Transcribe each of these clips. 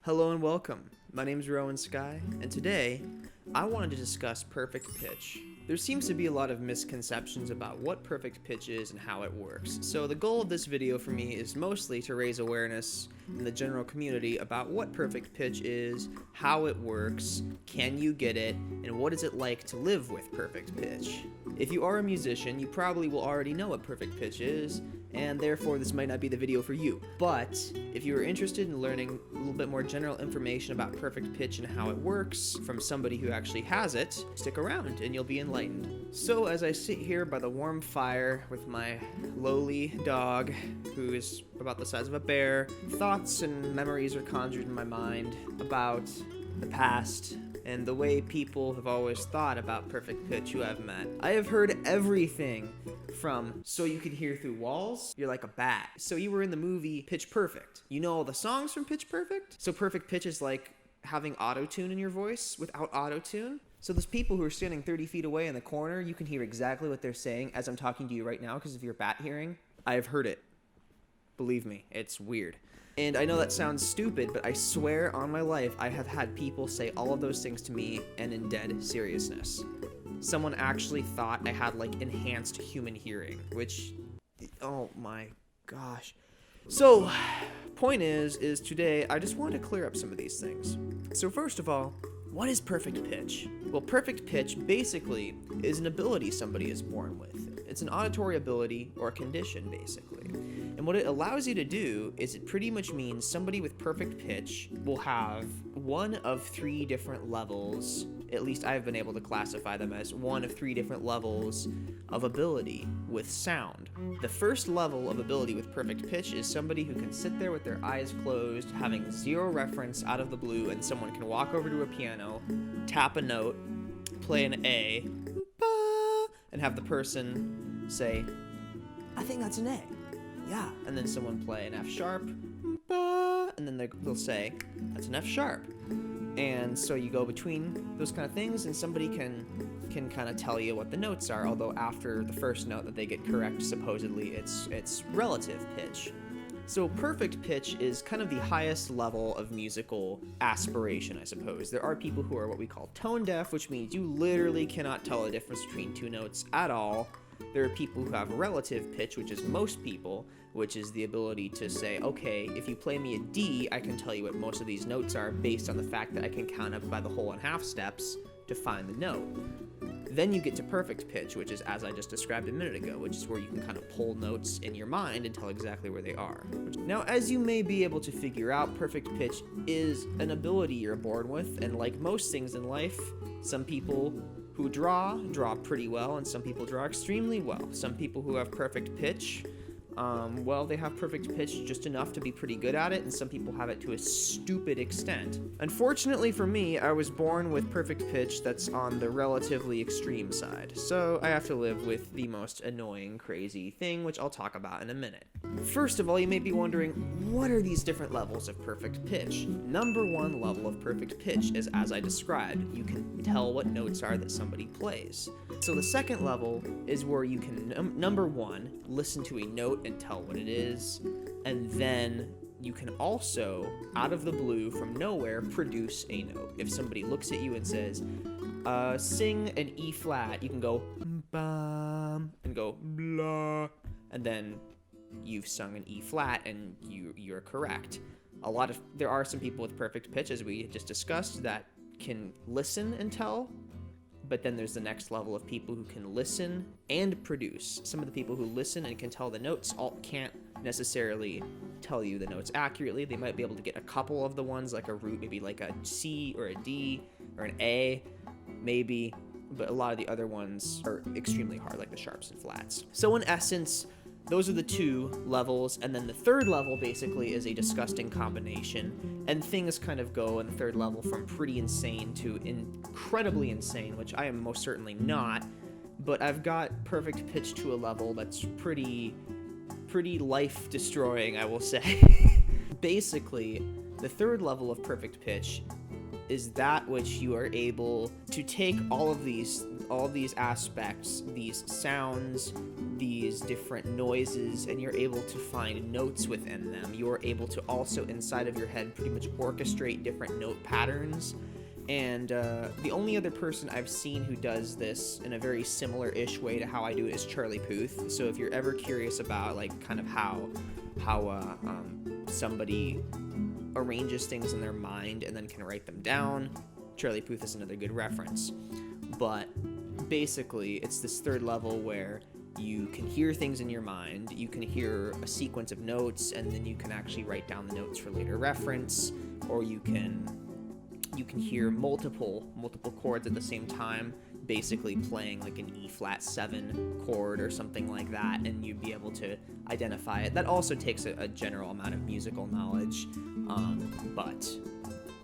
Hello and welcome. My name is Rowan Skye, and today I wanted to discuss perfect pitch. There seems to be a lot of misconceptions about what perfect pitch is and how it works. So the goal of this video for me is mostly to raise awareness in the general community about what perfect pitch is, how it works, can you get it, and what is it like to live with perfect pitch. If you are a musician, you probably will already know what perfect pitch is, and therefore this might not be the video for you. But if you are interested in learning a little bit more general information about perfect pitch and how it works from somebody who actually has it, stick around and you'll be enlightened. So as I sit here by the warm fire with my lowly dog, who is about the size of a bear, thoughts and memories are conjured in my mind about the past and the way people have always thought about perfect pitch who I've met. I have heard everything from, so you can hear through walls, you're like a bat. So you were in the movie Pitch Perfect. You know all the songs from Pitch Perfect? So perfect pitch is like having auto-tune in your voice without auto-tune. So those people who are standing 30 feet away in the corner, you can hear exactly what they're saying as I'm talking to you right now because of your bat hearing. I have heard it. Believe me, it's weird. And I know that sounds stupid, but I swear on my life I have had people say all of those things to me and in dead seriousness. Someone actually thought I had like enhanced human hearing, which, oh my gosh. So, point is today I just wanted to clear up some of these things. So first of all, what is perfect pitch? Well, perfect pitch basically is an ability somebody is born with. It's an auditory ability or a condition, basically. And what it allows you to do is it pretty much means somebody with perfect pitch will have one of three different levels, at least I've been able to classify them as one of three different levels of ability with sound. The first level of ability with perfect pitch is somebody who can sit there with their eyes closed, having zero reference out of the blue, and someone can walk over to a piano, tap a note, play an A, and have the person say, I think that's an A. Yeah, and then someone play an F sharp, and then they'll say, that's an F sharp. And so you go between those kind of things, and somebody can kind of tell you what the notes are, although after the first note that they get correct, supposedly it's relative pitch. So perfect pitch is kind of the highest level of musical aspiration, I suppose. There are people who are what we call tone deaf, which means you literally cannot tell the difference between two notes at all. There are people who have relative pitch, which is most people, which is the ability to say, okay, if you play me a D, I can tell you what most of these notes are based on the fact that I can count up by the whole and half steps to find the note. Then you get to perfect pitch, which is as I just described a minute ago, which is where you can kind of pull notes in your mind and tell exactly where they are. Now, as you may be able to figure out, perfect pitch is an ability you're born with, and like most things in life, some people who draw pretty well, and some people draw extremely well. Some people who have perfect pitch, well, they have perfect pitch just enough to be pretty good at it, and some people have it to a stupid extent. Unfortunately for me, I was born with perfect pitch that's on the relatively extreme side, so I have to live with the most annoying, crazy thing, which I'll talk about in a minute. First of all, you may be wondering, what are these different levels of perfect pitch? Number one level of perfect pitch is as I described. You can tell what notes are that somebody plays. So the second level is where you can, number one, listen to a note and tell what it is, and then you can also, out of the blue, from nowhere, produce a note. If somebody looks at you and says, sing an E flat, you can go, bum, and go, blah, and then you've sung an E flat, and you're correct. There are some people with perfect pitch, as we just discussed, that can listen and tell, but then there's the next level of people who can listen and produce. Some of the people who listen and can tell the notes can't necessarily tell you the notes accurately. They might be able to get a couple of the ones, like a root, maybe like a C or a D or an A, maybe, but a lot of the other ones are extremely hard, like the sharps and flats. So in essence, those are the two levels, and then the third level basically is a disgusting combination, and things kind of go in the third level from pretty insane to incredibly insane, which I am most certainly not, but I've got perfect pitch to a level that's pretty life-destroying, I will say. Basically, the third level of perfect pitch is that which you are able to take all of these aspects, these sounds, these different noises, and you're able to find notes within them. You're able to also, inside of your head, pretty much orchestrate different note patterns. And the only other person I've seen who does this in a very similar-ish way to how I do it is Charlie Puth. So if you're ever curious about like kind of how somebody arranges things in their mind and then can write them down, Charlie Puth is another good reference. But basically, it's this third level where you can hear things in your mind, you can hear a sequence of notes, and then you can actually write down the notes for later reference, or you can hear multiple chords at the same time, basically playing like an E flat 7 chord or something like that, and you'd be able to identify it. That also takes a general amount of musical knowledge, but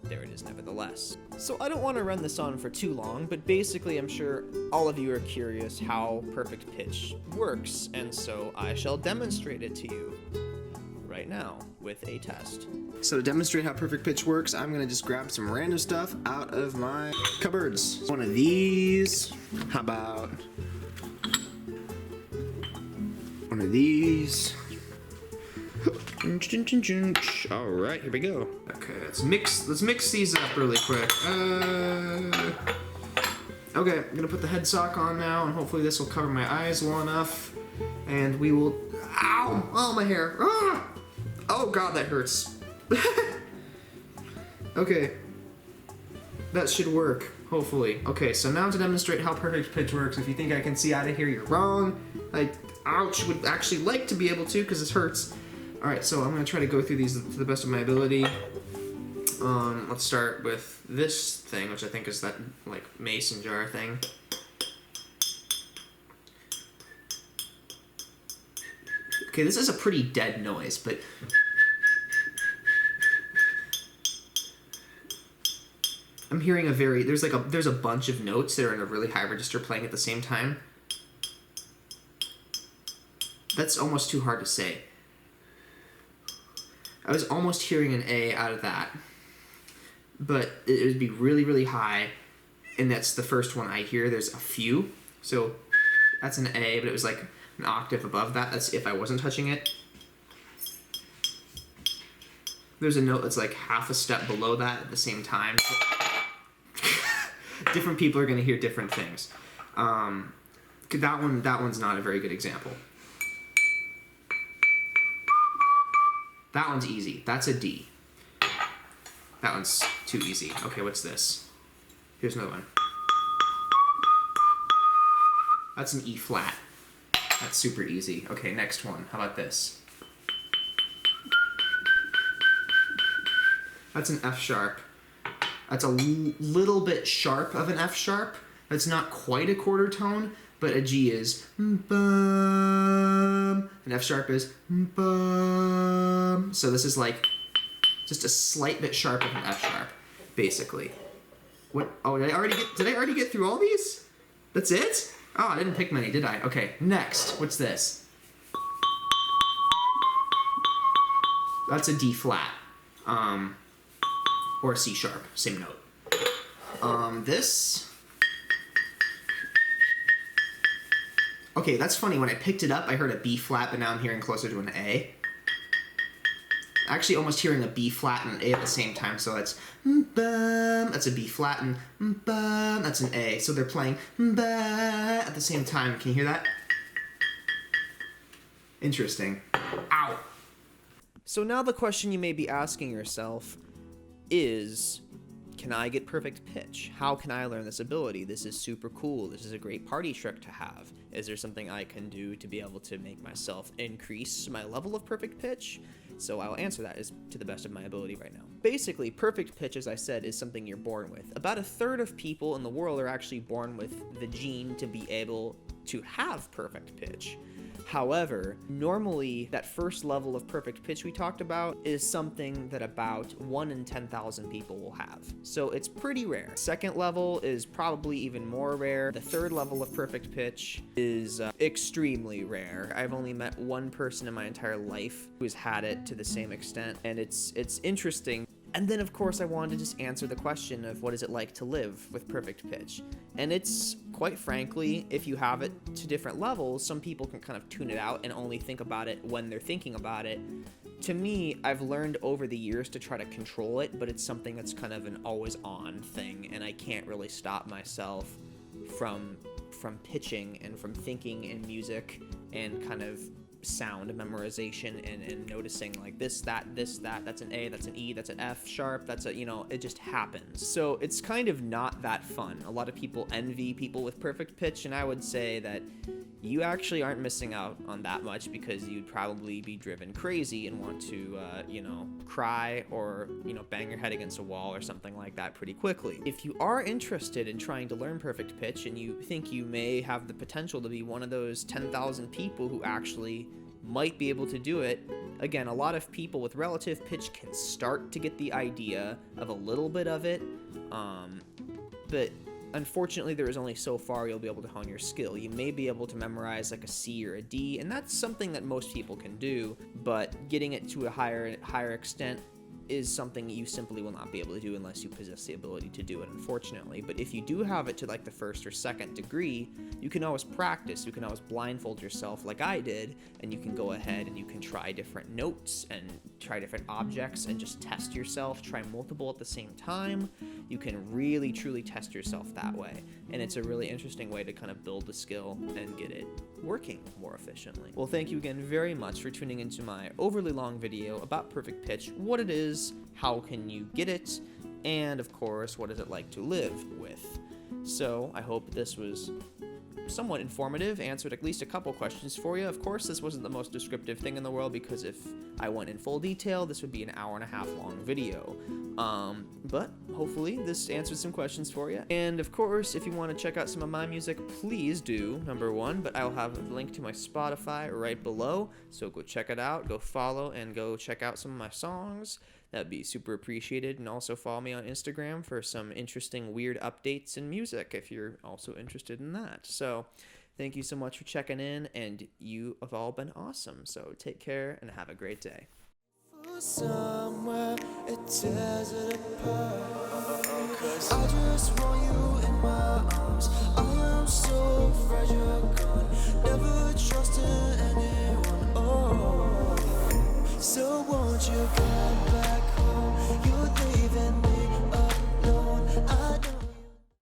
there it is nevertheless. So I don't want to run this on for too long, but basically I'm sure all of you are curious how perfect pitch works, and so I shall demonstrate it to you right now with a test. So to demonstrate how perfect pitch works, I'm gonna just grab some random stuff out of my cupboards. One of these. How about one of these? All right, here we go. Okay, let's mix these up really quick. Okay, I'm gonna put the head sock on now, and hopefully this will cover my eyes well enough, and we will. Ow! Oh, my hair. Ah! Oh God, that hurts. Okay, that should work, hopefully. Okay, so now to demonstrate how perfect pitch works. If you think I can see out of here, you're wrong. Ouch, would actually like to be able to, because this hurts. All right, so I'm gonna try to go through these to the best of my ability. Let's start with this thing, which I think is that like mason jar thing. Okay, this is a pretty dead noise, but I'm hearing there's a bunch of notes that are in a really high register playing at the same time. That's almost too hard to say. I was almost hearing an A out of that, but it would be really, really high, and that's the first one I hear. There's a few, so that's an A, but it was like an octave above that. That's if I wasn't touching it. There's a note that's like half a step below that at the same time. Different people are going to hear different things. That one's not a very good example. That one's easy. That's a D. That one's too easy. Okay, what's this? Here's another one. That's an E flat. That's super easy. Okay, next one. How about this? That's an F sharp. That's a little bit sharp of an F sharp. That's not quite a quarter tone, but a G is bum. An F sharp is bum. So this is like just a slight bit sharp of an F sharp, basically. What? Oh, did I already get through all these? That's it? Oh, I didn't pick many, did I? Okay, next. What's this? That's a D flat. Or a C sharp, same note. This. Okay, that's funny. When I picked it up, I heard a B flat, but now I'm hearing closer to an A. Actually, almost hearing a B flat and an A at the same time, so that's bum. That's a B flat and bum. That's an A. So they're playing at the same time. Can you hear that? Interesting. Ow. So now the question you may be asking yourself is, can I get perfect pitch? How can I learn this ability? This is super cool. This is a great party trick to have. Is there something I can do to be able to make myself increase my level of perfect pitch? So I'll answer that to the best of my ability right now. Basically, perfect pitch, as I said, is something you're born with. About a third of people in the world are actually born with the gene to be able to have perfect pitch. However, normally that first level of perfect pitch we talked about is something that about 1 in 10,000 people will have. So it's pretty rare. Second level is probably even more rare. The third level of perfect pitch is extremely rare. I've only met one person in my entire life who's had it to the same extent, and it's interesting. And then, of course, I wanted to just answer the question of what is it like to live with perfect pitch. And it's, quite frankly, if you have it to different levels, some people can kind of tune it out and only think about it when they're thinking about it. To me, I've learned over the years to try to control it, but it's something that's kind of an always-on thing, and I can't really stop myself from pitching and from thinking in music and kind of sound memorization and noticing like this, that, that's an A, that's an E, that's an F sharp, that's a, it just happens. So it's kind of not that fun. A lot of people envy people with perfect pitch, and I would say that you actually aren't missing out on that much, because you'd probably be driven crazy and want to, cry or, bang your head against a wall or something like that pretty quickly. If you are interested in trying to learn perfect pitch and you think you may have the potential to be one of those 10,000 people who actually might be able to do it, again, a lot of people with relative pitch can start to get the idea of a little bit of it, but unfortunately, there is only so far you'll be able to hone your skill. You may be able to memorize like a C or a D, and that's something that most people can do, but getting it to a higher extent is something you simply will not be able to do unless you possess the ability to do it, unfortunately. But if you do have it to like the first or second degree, you can always practice. You can always blindfold yourself like I did, and you can go ahead and you can try different notes and try different objects and just test yourself, try multiple at the same time. You can really truly test yourself that way, and it's a really interesting way to kind of build the skill and get it working more efficiently. Well, thank you again very much for tuning into my overly long video about perfect pitch, what it is, how can you get it, and of course, what is it like to live with. So I hope this was somewhat informative, answered at least a couple questions for you. Of course, this wasn't the most descriptive thing in the world, because if I went in full detail, this would be an hour-and-a-half long video. But hopefully this answered some questions for you. And of course, if you want to check out some of my music, please do, number one, but I'll have a link to my Spotify right below, so go check it out, go follow, and go check out some of my songs. That'd be super appreciated. And also follow me on Instagram for some interesting, weird updates in music if you're also interested in that. So thank you so much for checking in, and you have all been awesome. So take care and have a great day. Somewhere it tears it apart, 'cause I just want you in my arms. I am so fragile, gone, never trusting anyone.